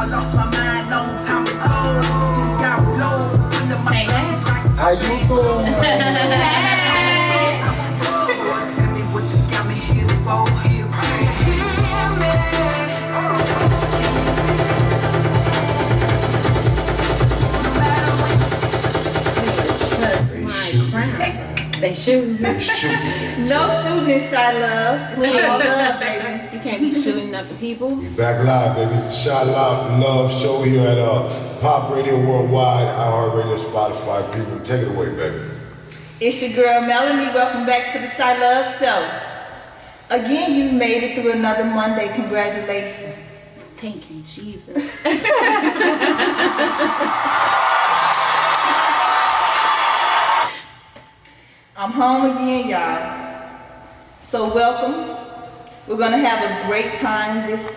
lost my mind long time ago. Y'all blow under my face like How you doing? tell me what you got me here for. Hear me. They shoot. They shoot. No shooting in ChiLove. It's all love, baby. You can't be shooting up the people. We back live, baby. It's the ChiLove show here at Pop Radio Worldwide, iHeartRadio, Spotify. People, take it away, baby. It's your girl Melanie. Welcome back to the ChiLove show. Again, you've made it through another Monday. Congratulations. Thank you, Jesus. I'm home again, y'all. So welcome. We're gonna have a great time this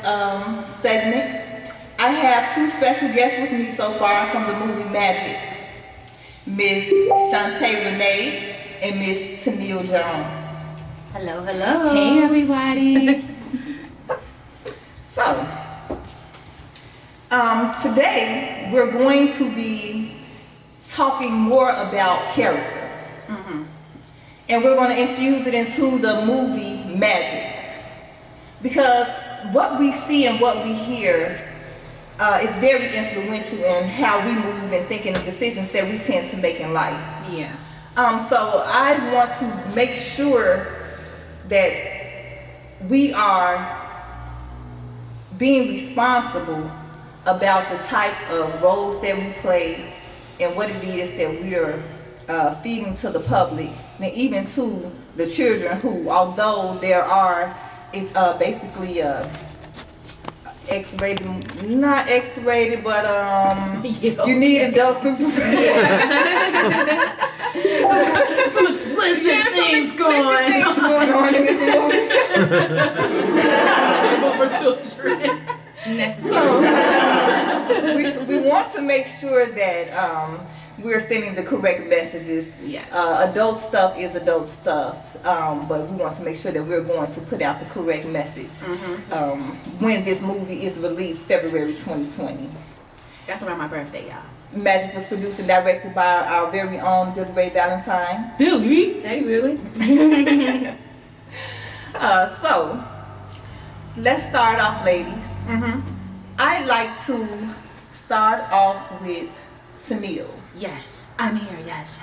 segment. I have two special guests with me so far from the movie Magic. Miss Shantae Renee and Miss Tennille Jones. Hello, hello. Hey, everybody. So, today we're going to be talking more about character. And we're going to infuse it into the movie Magic. Because what we see and what we hear is very influential in how we move and think and the decisions that we tend to make in life. Yeah. So I want to make sure that we are being responsible about the types of roles that we play and what it is that we are feeding to the public and even to the children who, although there are, it's basically X-rated, not X-rated, but you need adult supervision. Some explicit things going on in this movie. for children. We want to make sure that we're sending the correct messages. Yes. Adult stuff is adult stuff, but we want to make sure that we're going to put out the correct message when this movie is released, February 2020. That's around my birthday, y'all. Magic was produced and directed by our very own Billy Ray Valentine. Billy? Hey, really? So, let's start off, ladies. I'd like to start off with Tennille. Yes. I'm here. Yes.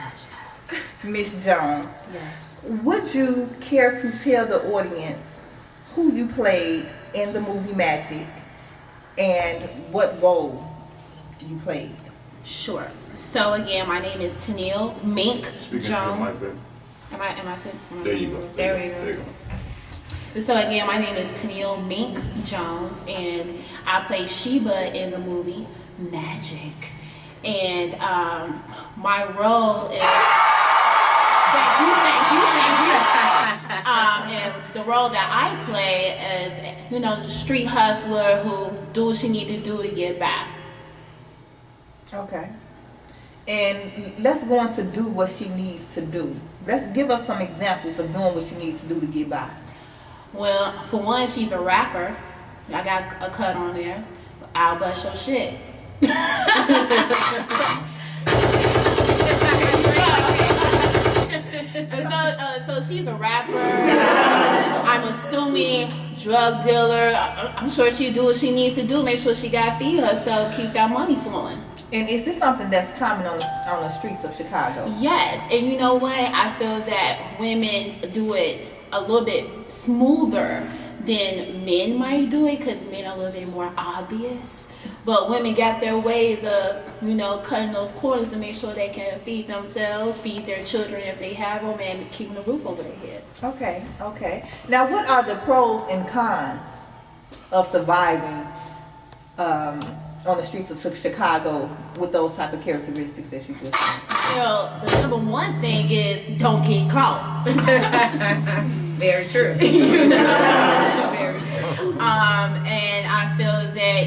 Miss Jones. Yes. Would you care to tell the audience who you played in the movie Magic and what role you played? Sure. So again, my name is Tennille Mink Jones. Am I saying? There you go. There we go. So again, my name is Tennille Mink Jones, and I play Sheba in the movie Magic. And my role is thank you. And the role that I play is, the street hustler who do what she need to do to get back. Okay. And let's go on to do what she needs to do. Let's give us some examples of doing what she needs to do to get by. Well, for one, she's a rapper. I got a cut on there. I'll bust your shit. So she's a rapper. I'm assuming drug dealer. I'm sure she'll do what she needs to do. Make sure she got to feed herself, keep that money flowing. And is this something that's common on the streets of Chicago? Yes, and you know what? I feel that women do it a little bit smoother than men might do it, because men are a little bit more obvious. But women got their ways of, cutting those corners to make sure they can feed themselves, feed their children if they have them, and keeping the roof over their head. Okay. Now, what are the pros and cons of surviving on the streets of Chicago with those type of characteristics that you just said? Well, the number one thing is don't get caught. Very true. Very true. And I feel that,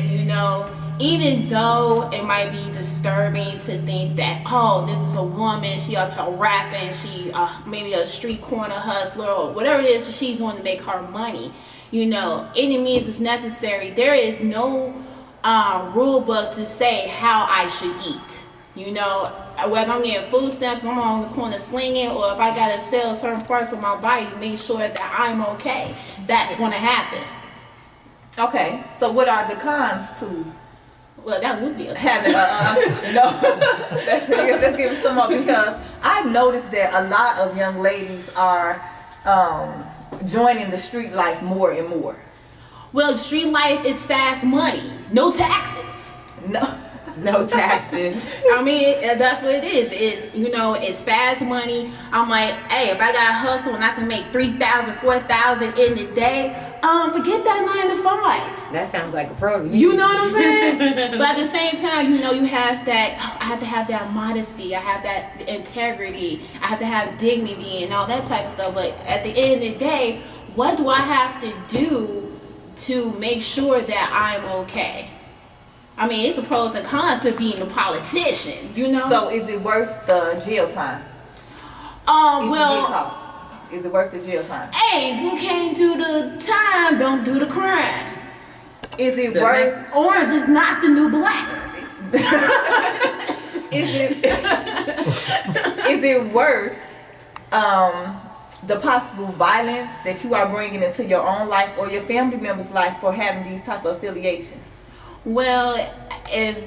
even though it might be disturbing to think that, this is a woman, she up here rapping, she maybe a street corner hustler or whatever it is she's doing to make her money, any means is necessary. There is no rule book to say how I should eat. You know, whether I'm getting food stamps, I'm on the corner slinging, or if I gotta sell certain parts of my body to make sure that I'm okay, that's gonna happen. Okay, so what are the cons to Well, that would be a having no? let's give it some more, because I've noticed that a lot of young ladies are joining the street life more and more. Well, street life is fast money, no taxes. No taxes. I mean, that's what it is. It's, you know, it's fast money. I'm like, hey, if I got to hustle and I can make 3,000, 4,000 in a day, forget that 9 to 5. That sounds like a pro to me. You know what I'm saying? But at the same time, you know, you have that, I have to have that modesty. I have that integrity. I have to have dignity and all that type of stuff. But at the end of the day, what do I have to do to make sure that I'm okay? I mean, it's the pros and cons to being a politician, you know? So is it worth the jail time? Well, is it worth the jail time? hey, if you can't do the time, don't do the crime. Is it worth? Orange is not the new black. Is it worth the possible violence that you are bringing into your own life or your family members' life for having these type of affiliations? Well, if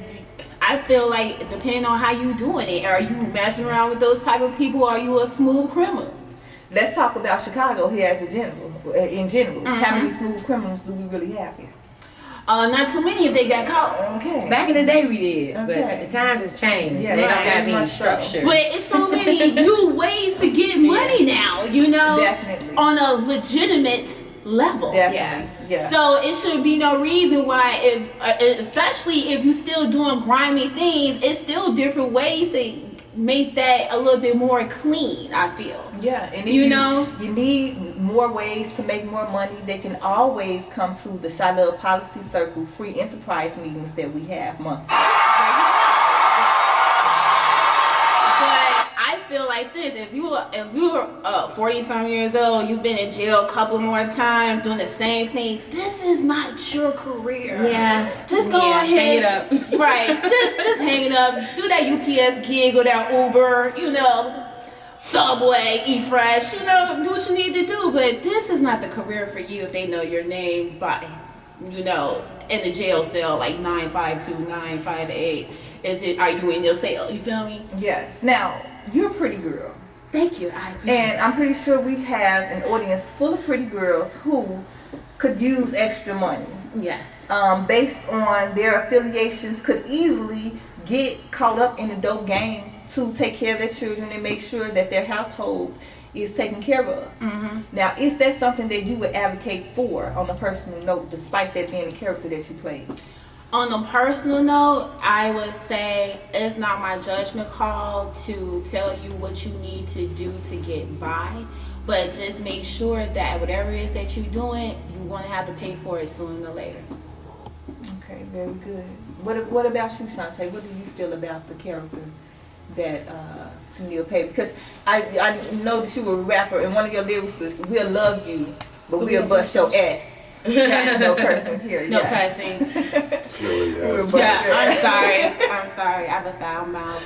I feel like depending on how you doing it, are you messing around with those type of people? Or are you a smooth criminal? Let's talk about Chicago here as a general. In general, how many smooth criminals do we really have here? Not too many if they got caught. Okay. Back in the day we did, Okay. but the times have changed. Yeah, They don't right. have any Much so. structure. But it's so many new ways to get money now, you know? Definitely. On a legitimate level. Definitely. Yeah. So it should be no reason why, if especially if you're still doing grimy things, it's still different ways to make that a little bit more clean, I feel. Yeah, and if You know? you need more ways to make more money, they can always come to the ChiLove Policy Circle free enterprise meetings that we have monthly. But I feel like this: if you were 40-some years old, you've been in jail a couple more times doing the same thing. This is not your career. Yeah. Just go Yeah, ahead. hang it up. Right. Just hang it up. Do that UPS gig or that Uber. You know, Subway, eat fresh. You know, do what you need to do. But this is not the career for you if they know your name by, you know, in the jail cell like 952, 958. Are you in your cell? You feel me? Yes. Now, you're a pretty girl. Thank you. I appreciate And I'm pretty sure we have an audience full of pretty girls who could use extra money. it. Yes. Based on their affiliations, could easily get caught up in the dope game to take care of their children and make sure that their household is taken care of. Now, is that something that you would advocate for on a personal note, despite that being the character that you played? On a personal note, I would say it's not my judgment call to tell you what you need to do to get by, but just make sure that whatever it is that you're doing, you're going to have to pay for it sooner or later. Okay, very good. What about you, Shantae? What do you feel about the character that Tennille played? Because I know that you were a rapper, and one of your lyrics was, "We'll love you, but we'll bust your ass." No cursing here. No yes. cussing. Really, yes. Yeah, I'm sorry. I have a foul mouth.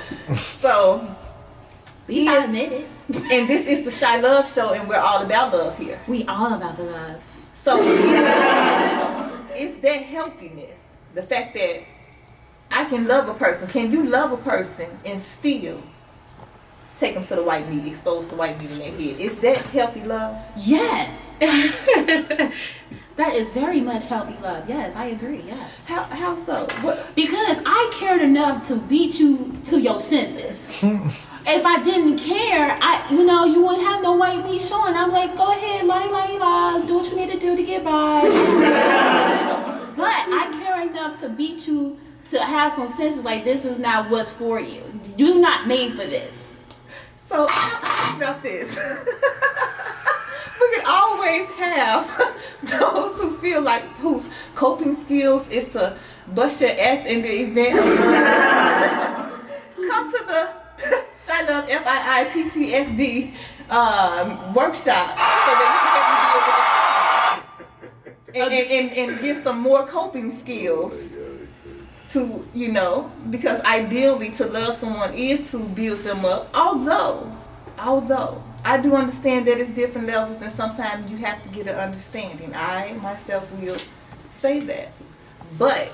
So, At least I admit it. and this is the ChiLove show, and we're all about love here. We all about the love. So, it's that healthiness, the fact that I can love a person. Can you love a person and still take them to the white meat, expose the white meat in their head? Is that healthy love? Yes. That is very much healthy love. Yes, I agree. Yes. How so? What? Because I cared enough to beat you to your senses. If I didn't care, you wouldn't have no white meat showing. I'm like, go ahead, lie, do what you need to do to get by. But I care enough to beat you to have some senses. Like, this is not what's for you. You're not made for this. So, how about this? We can always have those who feel like whose coping skills is to bust your ass in the event of come to the ChiLove FII PTSD workshop so that we can help you deal with it and give some more coping skills to, because ideally to love someone is to build them up. Although I do understand that it's different levels and sometimes you have to get an understanding. I myself will say that. But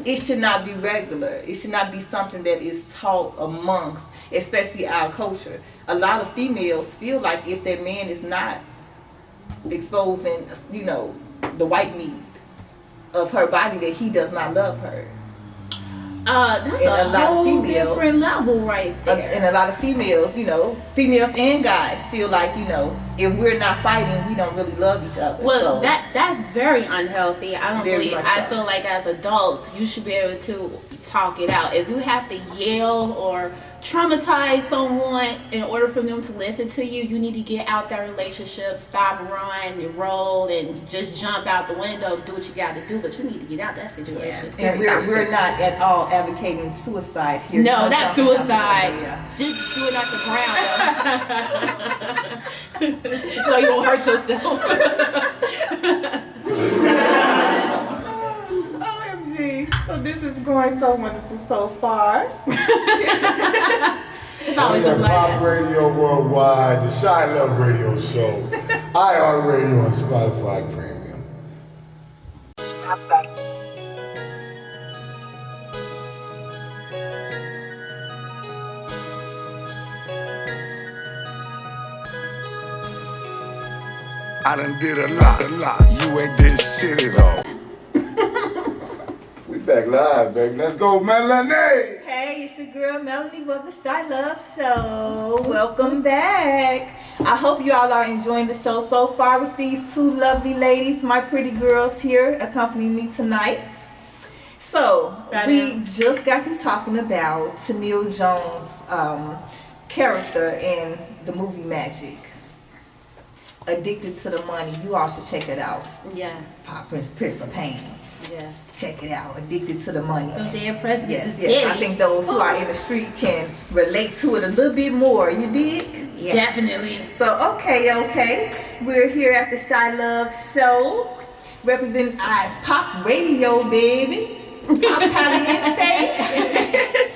it should not be regular. It should not be something that is taught amongst, especially our culture. A lot of females feel like if their man is not exposing, the white meat of her body, that he does not love her. That's And a whole different level right there. And a lot of females, females and guys feel like, if we're not fighting, we don't really love each other. Well, so, that's very unhealthy. I don't Very believe. much I so. feel like as adults, you should be able to talk it out. If you have to yell or traumatize someone in order for them to listen to you, you need to get out that relationship, stop, run, and roll, and just jump out the window. Do what you got to do, but you need to get out that situation. and we're not at all advocating suicide here. No, not suicide. Yeah. Just do it off the ground, so you won't hurt yourself. OMG. So this is going so wonderful so far. It's always a Pop blast. Radio Worldwide, the ChiLove Radio Show, iHeartRadio, and Spotify Premium. I done did a lot. You ain't did shit at all. We back live, baby. Let's go, Melanie! Hey, it's your girl Melanie with the ChiLove Show. Welcome back. I hope you all are enjoying the show so far with these two lovely ladies, my pretty girls here accompanying me tonight. So, we just got through talking about Tennille Jones' character in the movie Magic. Addicted to the Money. You all should check it out. Yeah, Pop Prince of Pain. yeah. Check it out. Addicted to the Money. Them dead presidents Yes, is yes. I dead. think those who are in the street can relate to it a little bit more. You dig? Yeah. Definitely. So, okay. We're here at the ChiLove Show. Representing Pop Radio, baby. Pop Caliente.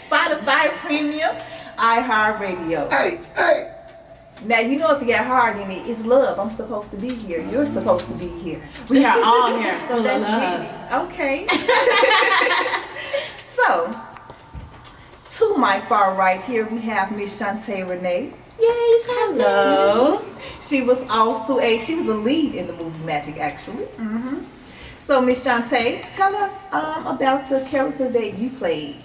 Spotify Premium. iHeartRadio. Hey! Now, if you got heart in it, it's love. I'm supposed to be here. You're supposed to be here. We are all here So full of let's love. get it. Okay. So, to my far right here, we have Miss Shantae Renee. Yay, hello. She was also a lead in the movie Magic, actually. So, Miss Shantae, tell us about the character that you played.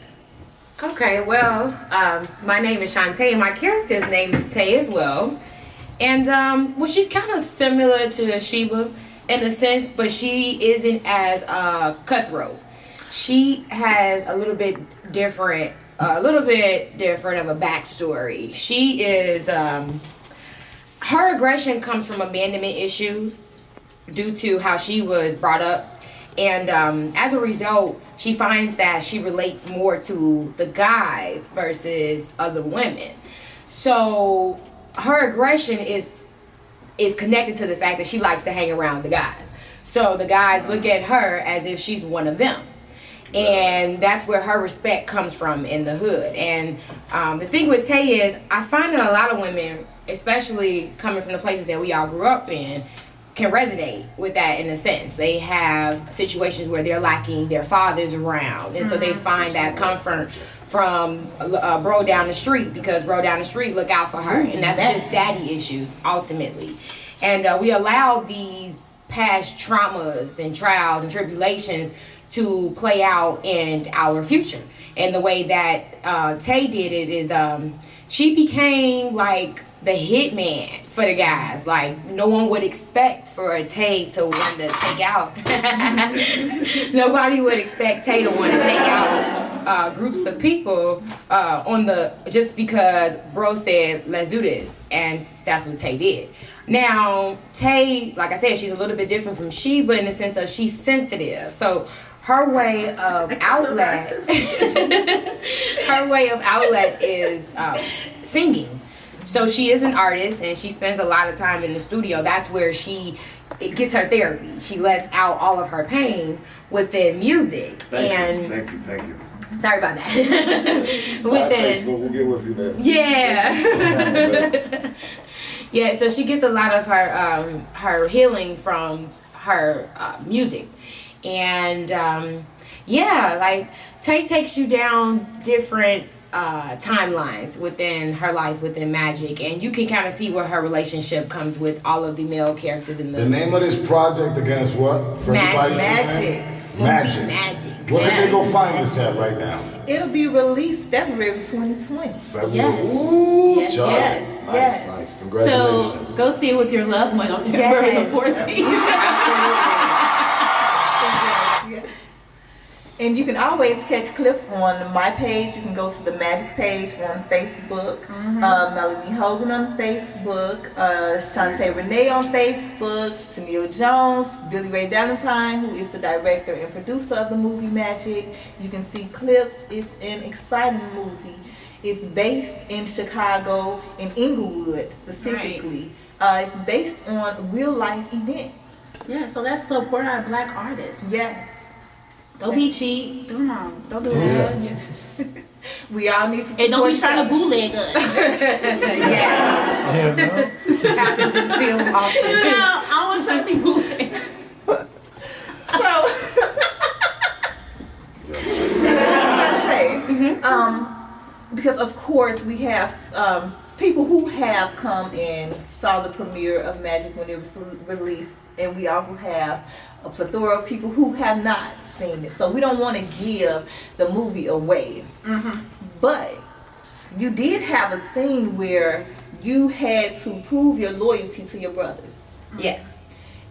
Okay, well, my name is Shantae, and my character's name is Tay as well. And, well, she's kind of similar to Sheba in a sense, but she isn't as cutthroat. She has a little bit different of a backstory. She is, her aggression comes from abandonment issues due to how she was brought up. And as a result, she finds that she relates more to the guys versus other women. So her aggression is connected to the fact that she likes to hang around the guys. So the guys look at her as if she's one of them. And that's where her respect comes from in the hood. And the thing with Tay is, I find that a lot of women, especially coming from the places that we all grew up in, can resonate with that in a sense. They have situations where they're lacking their fathers around, and so they find that comfort from bro down the street, because bro down the street look out for her, and that's just daddy issues ultimately. And we allow these past traumas and trials and tribulations to play out in our future. And the way that Tay did it is she became like the hitman for the guys. Like, no one would expect for a Tay to want to take out. Nobody would expect Tay to want to take out groups of people just because bro said, let's do this. And that's what Tay did. Now, Tay, like I said, she's a little bit different from Sheba in the sense of she's sensitive. So her way of outlet, is singing. So she is an artist, and she spends a lot of time in the studio. That's where she gets her therapy. She lets out all of her pain within music. Thank you. Sorry about that. Bye, Facebook, we'll get with you there. Yeah. Yeah, so she gets a lot of her healing from her music. And yeah, like Tay takes you down different timelines within her life within Magic, and you can kind of see where her relationship comes with all of the male characters in The name of this project again is what? For Magic. anybody Magic. Magic. Magic. Where can they go find this at right now? It'll be released February 2020. February. Yes. Ooh, Yes, Charlie. yes, Nice, yes. nice. So Congratulations. go see it with your loved one on February Yes. the 14th. Yes. And you can always catch clips on my page. You can go to the Magic page on Facebook, Melanie Hogan on Facebook, Shantae Renee on Facebook, Tennille Jones, Billy Ray Valentine, who is the director and producer of the movie Magic. You can see clips. It's an exciting movie. It's based in Chicago, in Inglewood specifically. It's based on real life events. Yeah, so let's support our black artists. Yes. Don't be cheap. Don't do that. We all need to And don't be support trying to each bootleg us. Yeah. Happens in film often. I don't want to try to see bootleg. other. So, I was gonna say, because of course we have people who have come and saw the premiere of Magic when it was released, and we also have a plethora of people who have not seen it. So we don't want to give the movie away. But you did have a scene where you had to prove your loyalty to your brothers. Yes.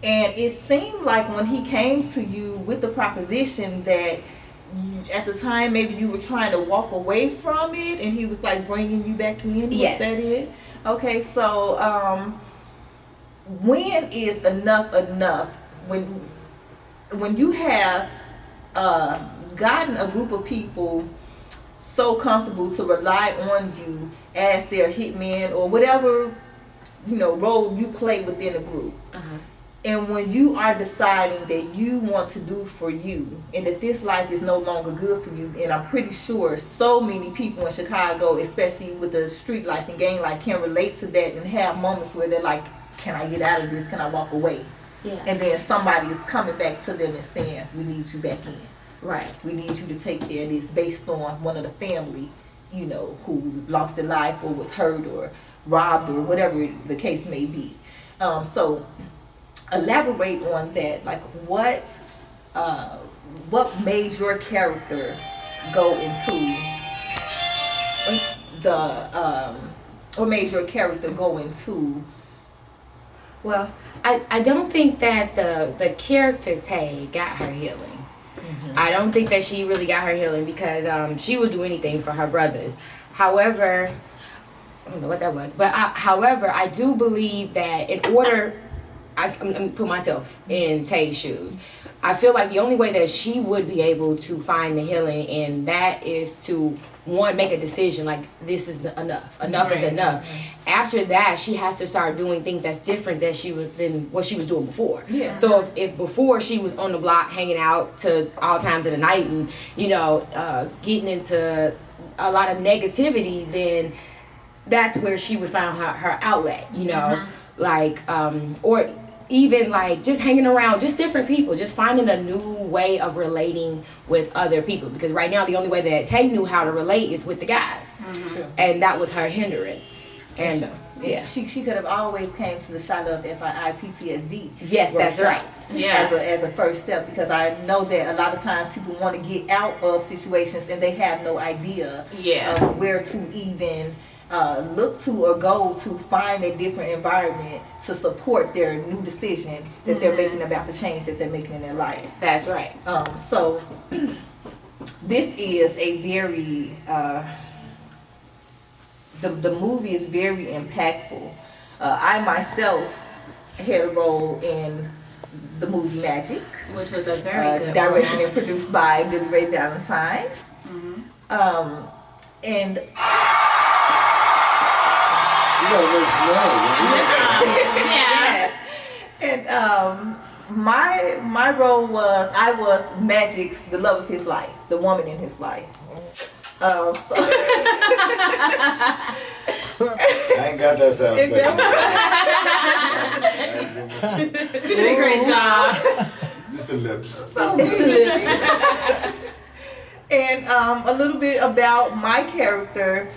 And it seemed like when he came to you with the proposition that at the time maybe you were trying to walk away from it, and he was like bringing you back in. Yes. Was that it? Okay, so when is enough enough? When you have gotten a group of people so comfortable to rely on you as their hitman or whatever role you play within a group. And when you are deciding that you want to do for you and that this life is no longer good for you, and I'm pretty sure so many people in Chicago, especially with the street life and gang life, can relate to that and have moments where they're like, can I get out of this? Can I walk away? Yeah. And then somebody is coming back to them and saying, we need you back in. Right. We need you to take care of this based on one of the family, who lost their life or was hurt or robbed or whatever the case may be. So elaborate on that. Like what made your character go into what made your character go into? Well, I don't think that the character Tay got her healing. I don't think that she really got her healing because she would do anything for her brothers. However, I don't know what that was, but however, I do believe that in order, I'm put myself in Tay's shoes. I feel like the only way that she would be able to find the healing, and that is to make a decision like this is enough. Enough is enough. After that, she has to start doing things that's different than what she was doing before. Yeah. So if before she was on the block hanging out to all times of the night and getting into a lot of negativity, then that's where she would find her outlet. Or even like just hanging around just different people, just finding a new way of relating with other people, because right now the only way that Tay knew how to relate is with the guys. And that was her hindrance. And she could have always came to the ChiLove FII PTSD. Yes, that's right. Yeah. As a first step, because I know that a lot of times people want to get out of situations and they have no idea of where to even look to or go to find a different environment to support their new decision that they're making about the change that they're making in their life. That's right. So this is a very the movie is very impactful. I myself had a role in the movie Magic, Which was a very good directed and produced by Billy Ray Valentine. And You gotta raise some money, man. Yeah. and My role was I was Magic's the love of his life, the woman in his life. I ain't got that sound effect. You did a great job. Just the lips. And a little bit about my character.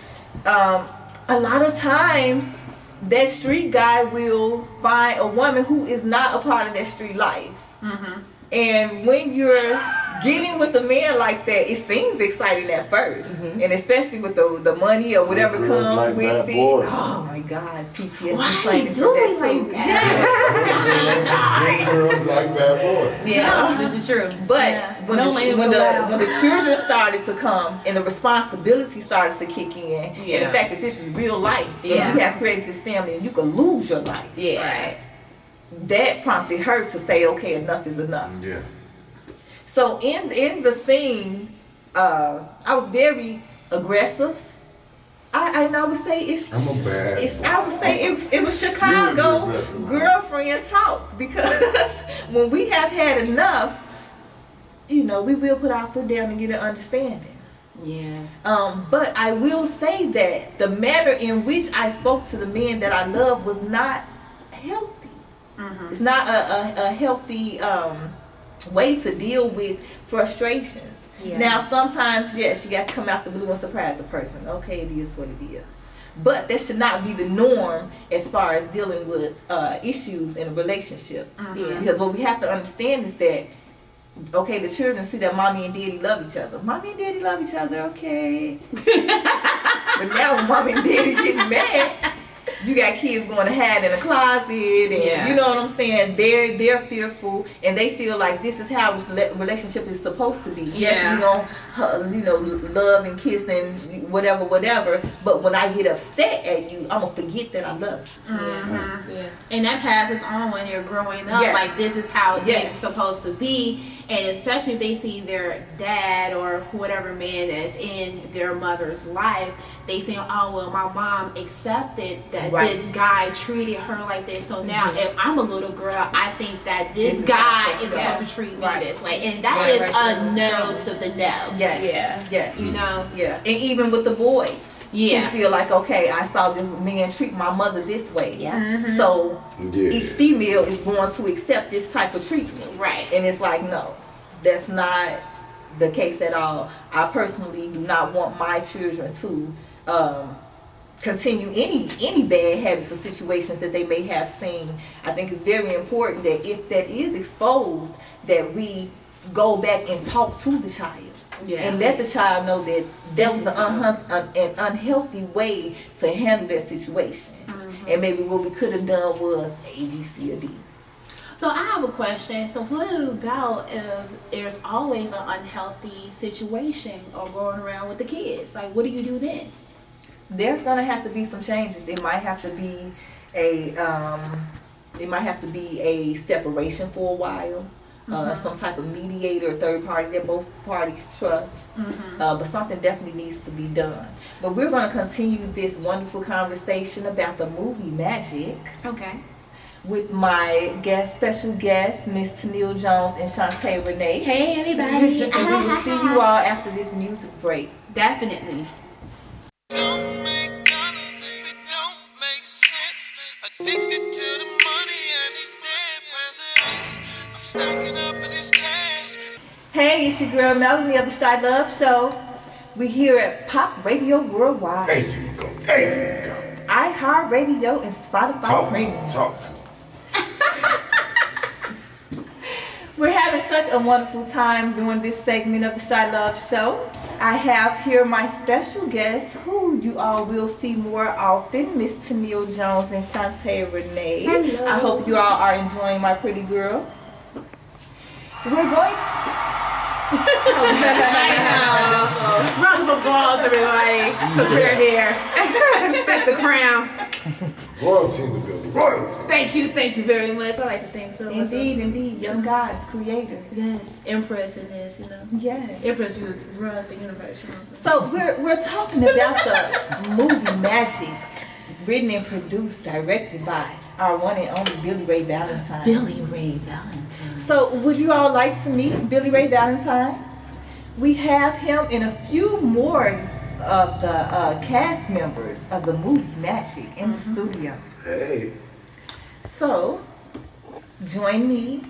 A lot of times, that street guy will find a woman who is not a part of that street life. And when you're getting with a man like that, it seems exciting at 1st, and especially with the money or whatever Girls comes like with bad it. boys. Oh my God, PTSD Why training do for we that like too. that? Girls like bad boys. Yeah, this is true. But Yeah. when, No the, lambs when, the, allowed. when the children started to come and the responsibility started to kick in, and Yeah. the fact that this is real life, Yeah. and you have created this family and you could lose your life, Yeah. that prompted her to say, okay, enough is enough. Yeah. So in the scene, I was very aggressive. I would say it's. I'm a bad boy. I would say it was Chicago aggressive, huh? girlfriend talk, because when we have had enough, we will put our foot down and get an understanding. Yeah. But I will say that the manner in which I spoke to the men that I love was not healthy. It's not a healthy way to deal with frustrations. Yeah. Now, sometimes, yes, you got to come out the blue and surprise the person. Okay, it is what it is. But that should not be the norm as far as dealing with issues in a relationship. Yeah. Because what we have to understand is that, okay, the children see that mommy and daddy love each other. Mommy and daddy love each other, okay. But now when mommy and daddy getting mad, you got kids going to hide in a closet, and you know what I'm saying? They're fearful, and they feel like this is how a relationship is supposed to be. Yes, we gonna, love and kiss and whatever. But when I get upset at you, I'm gonna forget that I love you. Yeah. And that passes on when you're growing up. Yes. Like, this is how Yes. things are supposed to be. And especially if they see their dad or whatever man that's in their mother's life, they say, oh, well, my mom accepted that Right. this guy treated her like this. So now if I'm a little girl, I think that this This is guy how is it's supposed supposed to treat me Right. this way. And that is a Generational no trauma. to the no. Yes. Yeah. Yes. You know? Yeah. And even with the boys. Yeah. Who feel like, okay, I saw this man treat my mother this way. Yeah. So Yeah. each female is going to accept this type of treatment. Right. And it's like, no, that's not the case at all. I personally do not want my children to continue any bad habits or situations that they may have seen. I think it's very important that if that is exposed, that we go back and talk to the child. Yeah. And let the child know that that was an unhealthy way to handle that situation. And maybe what we could have done was A, B, C, or D. So I have a question. So what about if there's always an unhealthy situation or going around with the kids? Like, what do you do then? There's gonna have to be some changes. It might have to be a separation for a while. Some type of mediator, third party that both parties trust. But something definitely needs to be done. But we're going to continue this wonderful conversation about the movie Magic Okay. with my special guest, Miss Tennille Jones and Shantae Renee. Hey, everybody. And we will see you all after this music break. Definitely. Don't make dollars if it don't make sense. Addicted to the money and these dead presidents. I'm stacking up in this cash. Hey, it's your girl Melanie of the ChiLove Show. We're here at Pop Radio Worldwide, There you go. There you go. iHeartRadio, and Spotify Talk Premium. to. Talk to. We're having such a wonderful time doing this segment of the ChiLove Show. I have here my special guests, who you all will see more often, Miss Tennille Jones and Shantae Renee. Hello. I hope you all are enjoying my pretty girls. We're going. Round of applause, everybody. Because we're here. Expect the crown. Royalty in the building. Royalty. Thank you very much. I like to thank so much. Indeed, young gods, creators. Yes, Empress in this, Yes. Empress who runs the universe, you know what I'm saying? So we're talking about the movie Magic, written and produced, directed by our one and only Billy Ray Valentine. Billy Ray Valentine. So, would you all like to meet Billy Ray Valentine? We have him and a few more of the cast members of the movie Magic in the studio. Hey. So, join me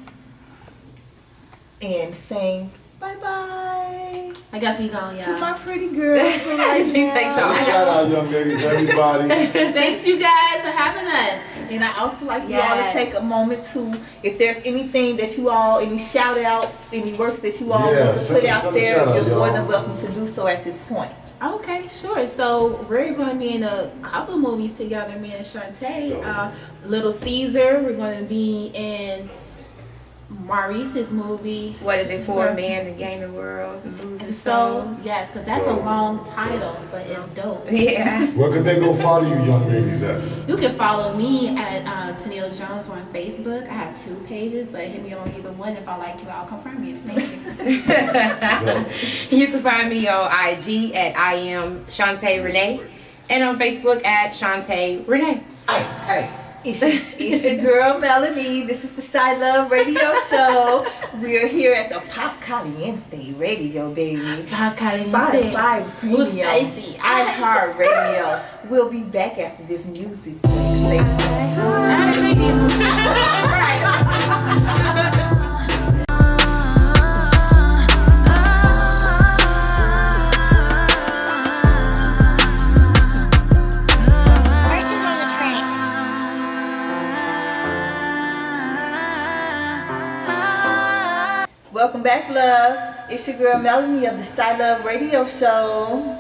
in saying bye-bye I guess we going, to y'all. my pretty girl. Right She takes now. off. Shout out, young ladies, everybody. Thanks, you guys, for having us. And I also like you all to Yes. take a moment to, if there's anything that you all, any shout outs, any works that you all Yeah, want to send- put out send a there, shout out, you're more y'all. than welcome to do so at this point. Okay, sure. So we're going to be in a couple of movies together, me and Shantae. Dope. Little Caesar. We're going to be in Maurice's movie. What is it for? A man to gain the world and lose his So, soul? yes, because that's a Dope. long title, but it's dope. Yeah. Where could they go follow you, young ladies, at? You can follow me at Tennille Jones on Facebook. I have 2 pages, but hit me on either one. If I like you, I'll confirm you. Thank you. You can find me on IG at I am Shantae Renee and on Facebook at Shantae Renee. Hey. It's your girl Melanie. This is the ChiLove Radio Show. We're here at the Pop Caliente Radio, baby. Pop Caliente. Spotify Who's Premium. spicy? iHeart Radio. We'll be back after this music. Stay Verses on the track. Welcome back, love. It's your girl Melanie of the ChiLove Radio Show.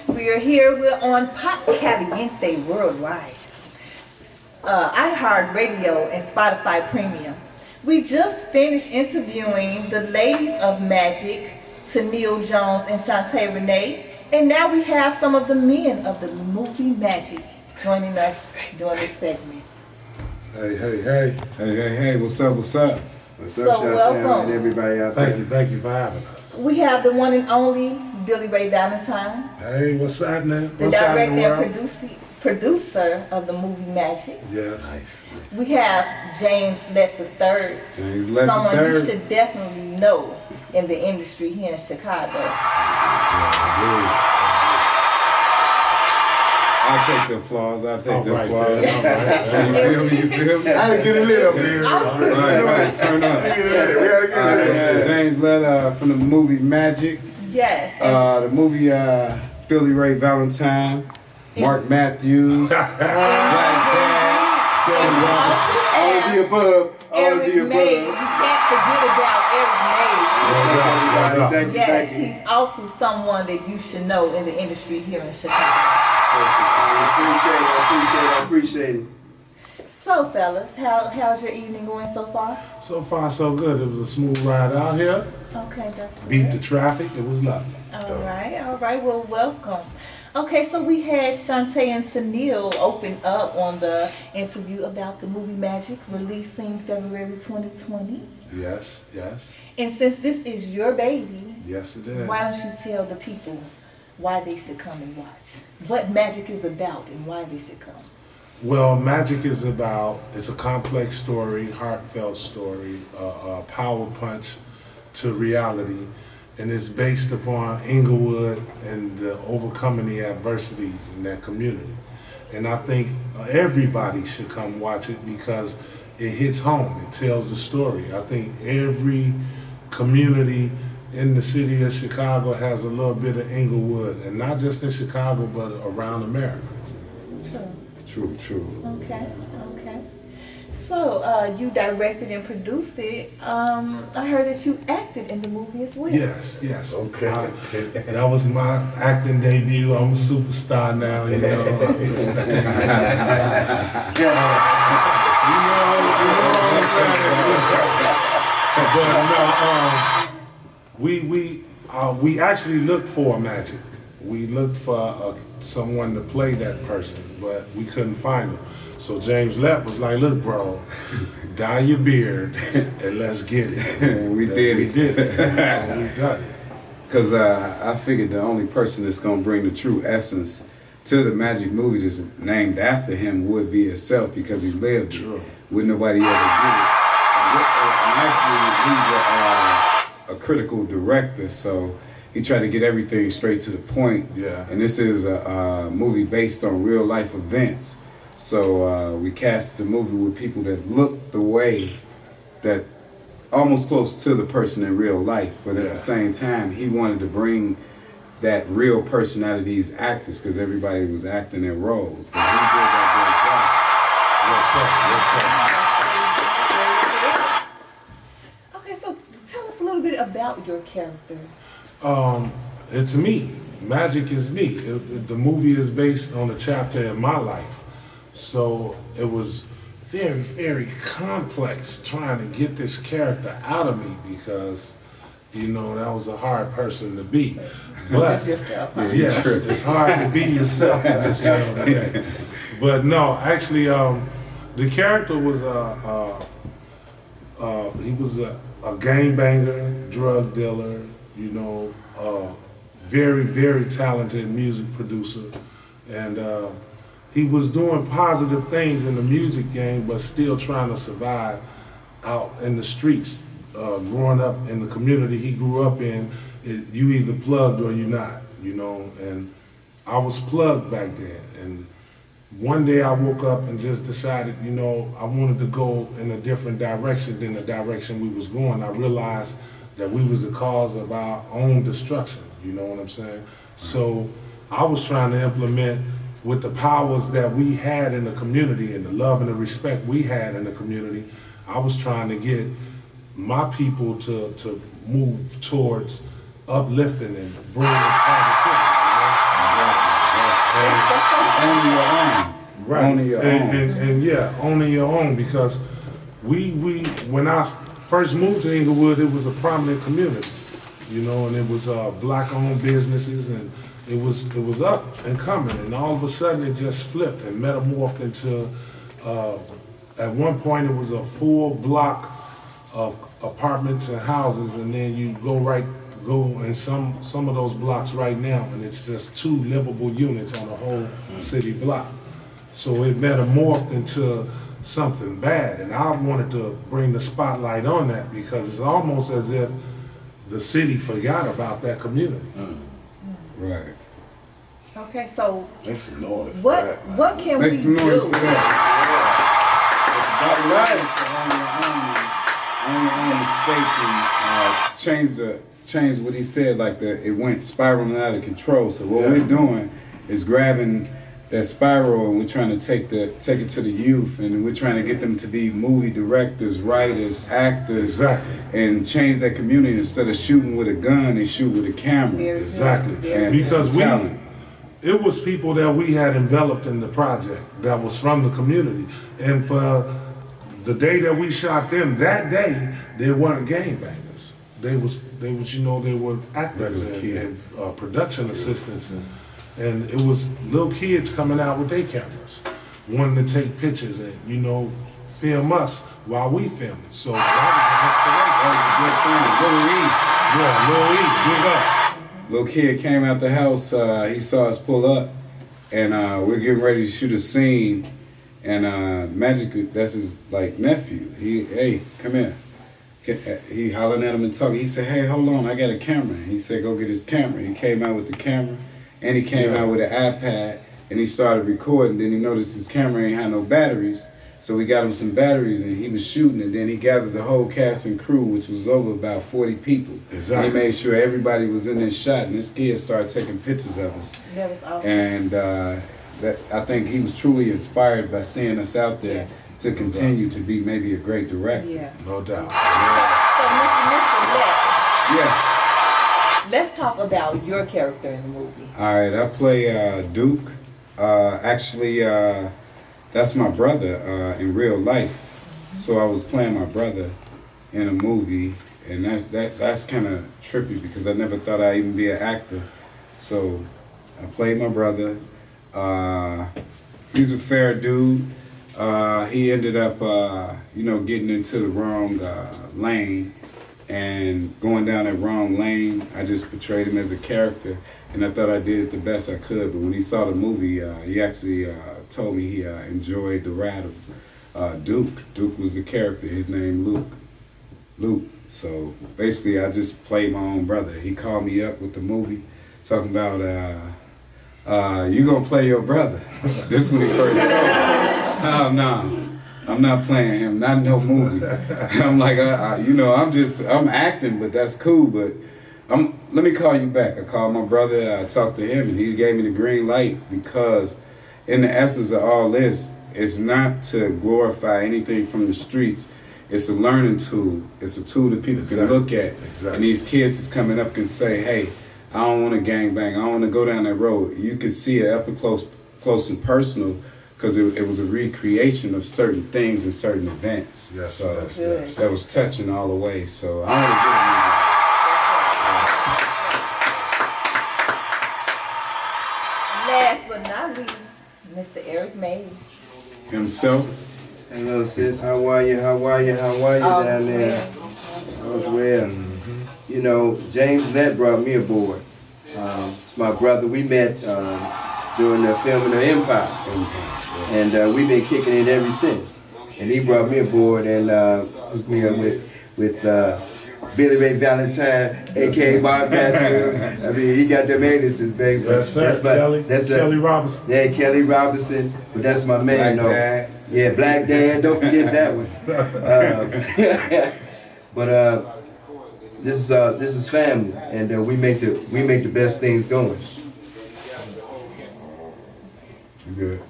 We are here. We're on Pop Caliente Worldwide, iHeart Radio, and Spotify Premium. We just finished interviewing the ladies of Magic, Tennille Jones and Shantae Renee, and now we have some of the men of the movie Magic joining us during this segment. Hey, hey, hey. Hey, hey, hey. What's up, what's up? What's So up, Shantae welcome. and everybody out there? Thank you for having us. We have the one and only Billy Ray Valentine, Hey, what's happening? the What's happening, director and world? producer of the movie Magic. Yes. We have James Lett III, James Lett someone you III. should definitely know in the industry here in Chicago. I'll take the applause. I'll take All the right, applause. man. All right, man. You feel me? You feel me? I didn't get it lit up here. Right, turn up. We gotta get it lit. James Lett from the movie Magic. Yes. and The movie Billy Ray Valentine, Mark Matthews, Black Dad, Kelly Robinson. All of the above. All of the Eric Mays. above. You can't forget about Eric Thank you, Mays. Yes, thank you. he's also someone that you should know in the industry here in Chicago. I appreciate it. So, fellas, how's your evening going so far? So far, so good. It was a smooth ride out here. Okay, that's Beat good. the traffic. It was lovely. All right. Well, welcome. Okay, so we had Shantae and Tennille open up on the interview about the movie Magic, releasing February 2020. Yes, yes. And since this is your baby, Yes, it is. why don't you tell the people why they should come and watch? What Magic is about and why they should come? Well, Magic is it's a complex story, heartfelt story, a power punch to reality, and it's based upon Inglewood and overcoming the adversities in that community. And I think everybody should come watch it because it hits home, it tells the story. I think every community in the city of Chicago has a little bit of Inglewood, and not just in Chicago, but around America. Sure. True. Okay. So, you directed and produced it. I heard that you acted in the movie as well. Yes. Okay. That was my acting debut. I'm a superstar now, you know. We actually looked for Magic. We looked for someone to play that person, but we couldn't find him. So James Lett was like, "Look, bro, dye your beard and let's get it." We did We it. did it. We got it. Because I figured the only person that's going to bring the true essence to the Magic movie that's named after him would be itself because he lived it. Would nobody ever do it. And actually, he's a critical director, so he tried to get everything straight to the point. Yeah. And this is a movie based on real life events. So we cast the movie with people that look the way that almost close to the person in real life, but at the same time, he wanted to bring that real person out of these actors because everybody was acting their roles. But he did that Okay, so tell us a little bit about your character. It's me. Magic is me. The movie is based on a chapter in my life. So it was very, very complex trying to get this character out of me because, you know, that was a hard person to be. But Just yourself. yes, it's hard to be yourself in this game. Okay. But no, actually, the character was he was a gangbanger, drug dealer, you know, very, very talented music producer, and he was doing positive things in the music game, but still trying to survive out in the streets. Growing up in the community he grew up in, you either plugged or you not, you know, and I was plugged back then. And one day I woke up and just decided, you know, I wanted to go in a different direction than the direction we was going. I realized that we was the cause of our own destruction, you know what I'm saying? So I was trying to implement with the powers that we had in the community and the love and the respect we had in the community, I was trying to get my people to move towards uplifting and bringing positivity. Owning your own. Right. Owning your own. And yeah, owning your own because we when I first moved to Inglewood, it was a prominent community, you know, and it was black-owned businesses and it was up and coming, and all of a sudden it just flipped and metamorphed into. At one point, it was a full block of apartments and houses, and then you go in some of those blocks right now, and it's just 2 livable units on a whole city block. So it metamorphed into something bad, and I wanted to bring the spotlight on that because it's almost as if the city forgot about that community. Right. Okay, so Make some noise. what can Make we some noise do? for that. Own your own escape and change what he said, like it went spiraling out of control. So what we're doing is grabbing that spiral and we're trying to take it to the youth, and we're trying to get them to be movie directors, writers, actors, and change that community. Instead of shooting with a gun, they shoot with a camera. Exactly. And Because talent. it was people that we had enveloped in the project that was from the community. And for the day that we shot them, that day, they weren't gangbangers. They was, you know, they were actors and production assistants. And it was little kids coming out with their cameras, wanting to take pictures and, you know, film us while we film it. So that was a good thing. Little kid came out the house, he saw us pull up, and we're getting ready to shoot a scene, and Magic, that's his like nephew. Hey, come here. He hollering at him and talking. He said, hey, hold on, I got a camera. He said, go get his camera. He came out with the camera, and he came out with an iPad, and he started recording. Then he noticed his camera ain't had no batteries, so we got him some batteries, and he was shooting, and then he gathered the whole cast and crew, which was over about 40 people. Exactly. And he made sure everybody was in this shot, and this kid started taking pictures of us. That was awesome. And I think he was truly inspired by seeing us out there to continue to be maybe a great director. Yeah. No doubt. So, Mr. Let's talk about your character in the movie. All right, I play Duke. Actually, that's my brother in real life. So I was playing my brother in a movie, and that's kind of trippy because I never thought I'd even be an actor. So I played my brother. He's a fair dude. He ended up, getting into the wrong lane, and going down that wrong lane. I just portrayed him as a character, and I thought I did it the best I could. But when he saw the movie, he actually told me he enjoyed the ride of Duke. Duke was the character. His name Luke. So basically, I just played my own brother. He called me up with the movie, talking about you gonna play your brother. This is when he first told me. Oh no. I'm not playing him, not in no movie. I'm like, I'm acting, but that's cool. But let me call you back. I called my brother, I talked to him, and he gave me the green light because in the essence of all this, it's not to glorify anything from the streets. It's a learning tool. It's a tool that people can look at. And these kids that's coming up can say, hey, I don't want to gangbang. I don't want to go down that road. You could see it up and close and personal, because it was a recreation of certain things and certain events. Yes, so yes. that was touching all the way. So I want Last but not least, Mr. Eric Mays. to himself. Hello, sis. How are you? How are you? How are you down there? All's well. You know, James Lett brought me aboard. It's my brother. We met during the filming of Empire. And we've been kicking it ever since. And he brought me aboard and hooked me up with Billy Ray Valentine, a.k.a. Bob Matthews. I mean, he got them aliases, baby. Yes, sir. Kelly Robinson. Yeah, Kelly Robinson. But that's my man, though. Yeah, Black Dad. Don't forget that one. But this is family, and we make the best things going. Good.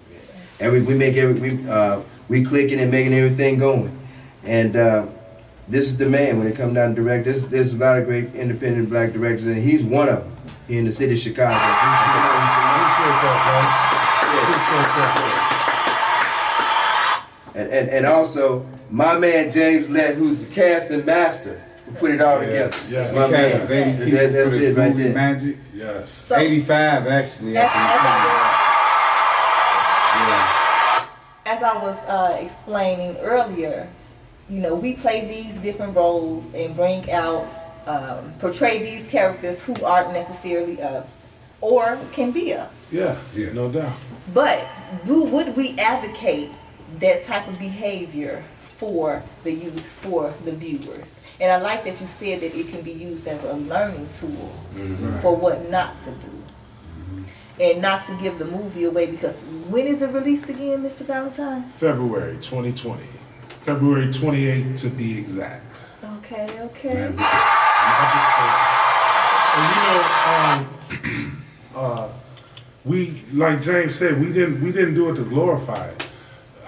And we clicking and making everything going. And this is the man when it comes down to direct. There's a lot of great independent black directors, and he's one of them here in the city of Chicago. And also my man James Lett, who's the casting master, who put it all together. Yeah. My man. That's it right there. Magic. Yes. 85 actually. As I was explaining earlier, you know, we play these different roles and bring out, portray these characters who aren't necessarily us or can be us. Yeah, no doubt. But would we advocate that type of behavior for the youth, for the viewers? And I like that you said that it can be used as a learning tool for what not to do. And not to give the movie away, because when is it released again, Mr. Valentine? February 2020. February 28th to be exact. Okay. And we, like James said, we didn't do it to glorify it.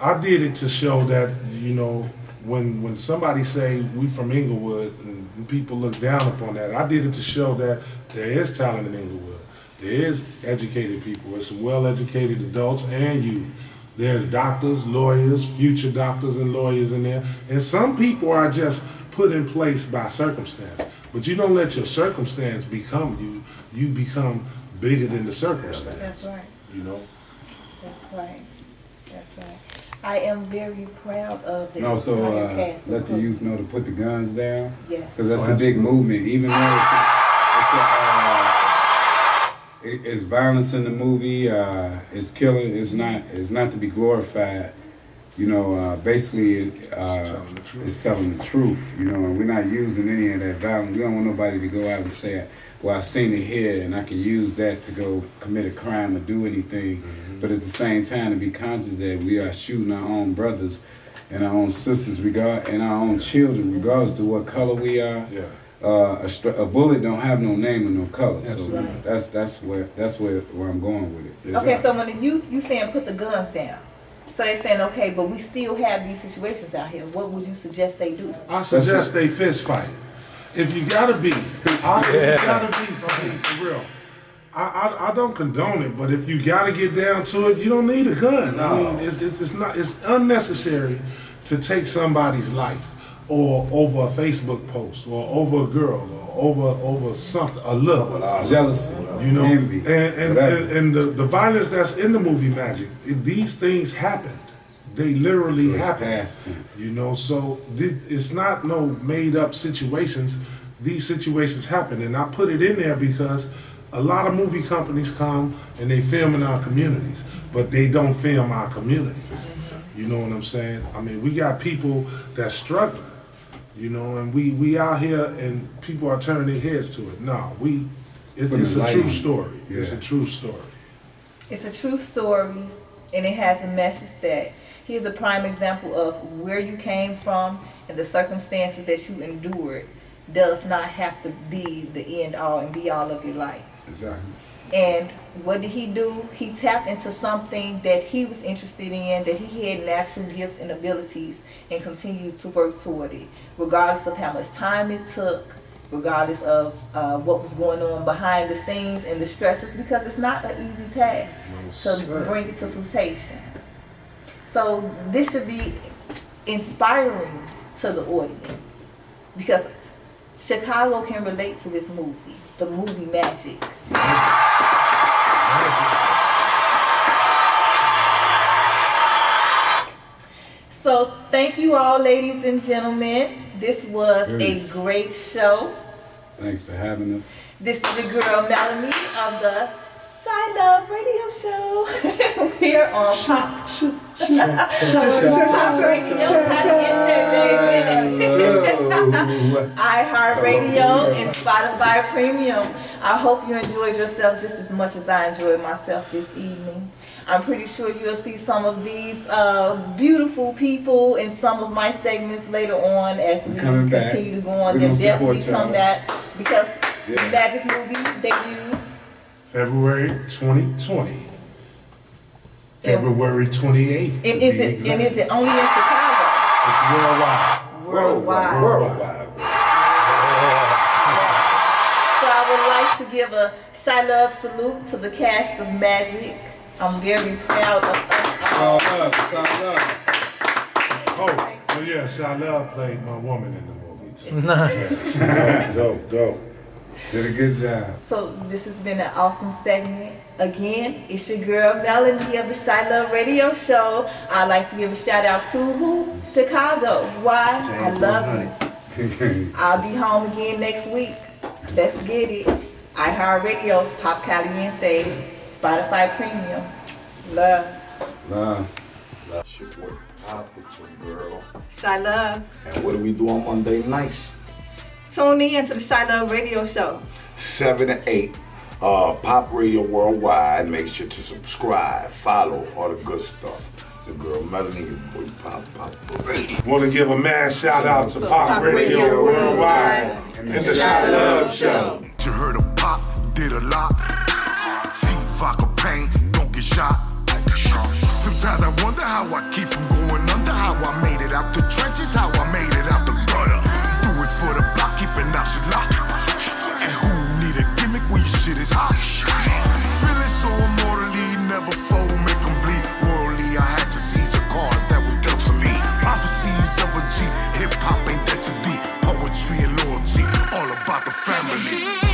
I did it to show that, you know, when somebody say we from Inglewood and people look down upon that, I did it to show that there is talent in Inglewood. There is educated people. There's some well-educated adults and youth. There's doctors, lawyers, future doctors and lawyers in there. And some people are just put in place by circumstance. But you don't let your circumstance become you. You become bigger than the circumstance. That's right. You know? That's right. I am very proud of this. And also entire cast. let the youth know to put the guns down. Yes. Because that's a big movement. Even though it's violence in the movie, it's killing. It's not to be glorified. You know, basically, it's telling the truth. You know, and we're not using any of that violence. We don't want nobody to go out and say, "Well, I seen it here, and I can use that to go commit a crime or do anything." But at the same time, to be conscious that we are shooting our own brothers and our own sisters, and our own children, regardless of what color we are. Yeah. A bullet don't have no name or no color, so right. that's where I'm going with it. Okay, so when you saying put the guns down, so they saying okay, but we still have these situations out here. What would you suggest they do? I suggest they fist fight. If you gotta beef, I mean, for real. I don't condone it, but if you gotta get down to it, you don't need a gun. No. I mean, it's unnecessary to take somebody's life, or over a Facebook post, or over a girl, or over something, a look, Jealousy, you know, envy, and the violence that's in the movie Magic. These things happened. they literally So it's happen. past tense. You know, so it's not no made up situations. These situations happen, and I put it in there because a lot of movie companies come and they film in our communities, but they don't film our communities. You know what I'm saying? I mean, we got people that's struggling, you know, and we out here and people are turning their heads to it. No, it's a true story. Yeah. It's a true story. It's a true story, and it has a message that here's a prime example of where you came from and the circumstances that you endured does not have to be the end all and be all of your life. Exactly. And what did he do? He tapped into something that he was interested in, that he had natural gifts and abilities, and continued to work toward it, regardless of how much time it took, regardless of what was going on behind the scenes and the stresses, because it's not an easy task to bring it to fruition. So this should be inspiring to the audience, because Chicago can relate to this movie, the movie Magic. So thank you all, ladies and gentlemen. This was Yes. a great show. Thanks for having us. This is the girl Melanie of the ChiLove Radio Show. We're on Pop Radio iHeartRadio and Spotify Premium. I hope you enjoyed yourself just as much as I enjoyed myself this evening. I'm pretty sure you'll see some of these beautiful people in some of my segments later on as we continue to go on. They'll definitely come back because Magic movie debuts February 2020. February 28th. And is it only in Chicago? It's worldwide. Worldwide. So I would like to give a ChiLove salute to the cast of Magic. I'm very proud of us all. Oh yeah, ChiLove played my woman in the movie too. Nice. Dope. Did a good job. So this has been an awesome segment. Again, it's your girl Melanie of the ChiLove Radio Show. I'd like to give a shout out to who? Chicago. Why? I love you. I'll be home again next week. Let's get it. iHeartRadio, Pop Caliente, Spotify Premium. Love. It's your boy Pop with your girl. ChiLove. And what do we do on Monday nights? Tune in to the ChiLove Radio Show. 7 to 8. Pop Radio Worldwide. Make sure to subscribe, follow, all the good stuff. The girl Melanie, your boy Pop Radio. Want to give a mad shout out to Pop Radio Worldwide and the ChiLove Show. You heard of Pop, did a lot. See vodka pain, don't get shot. Sometimes I wonder how I keep from going under. How I made it out the trenches, how I made it out the gutter. Do it for the block, keeping out shit locked. And who need a gimmick when your shit is hot? Feeling so immortally, never fold, make them bleed. Worldly, I had to seize the cards that was dealt to me. Prophecies of a G, hip hop ain't that too deep. Poetry and loyalty, all about the family.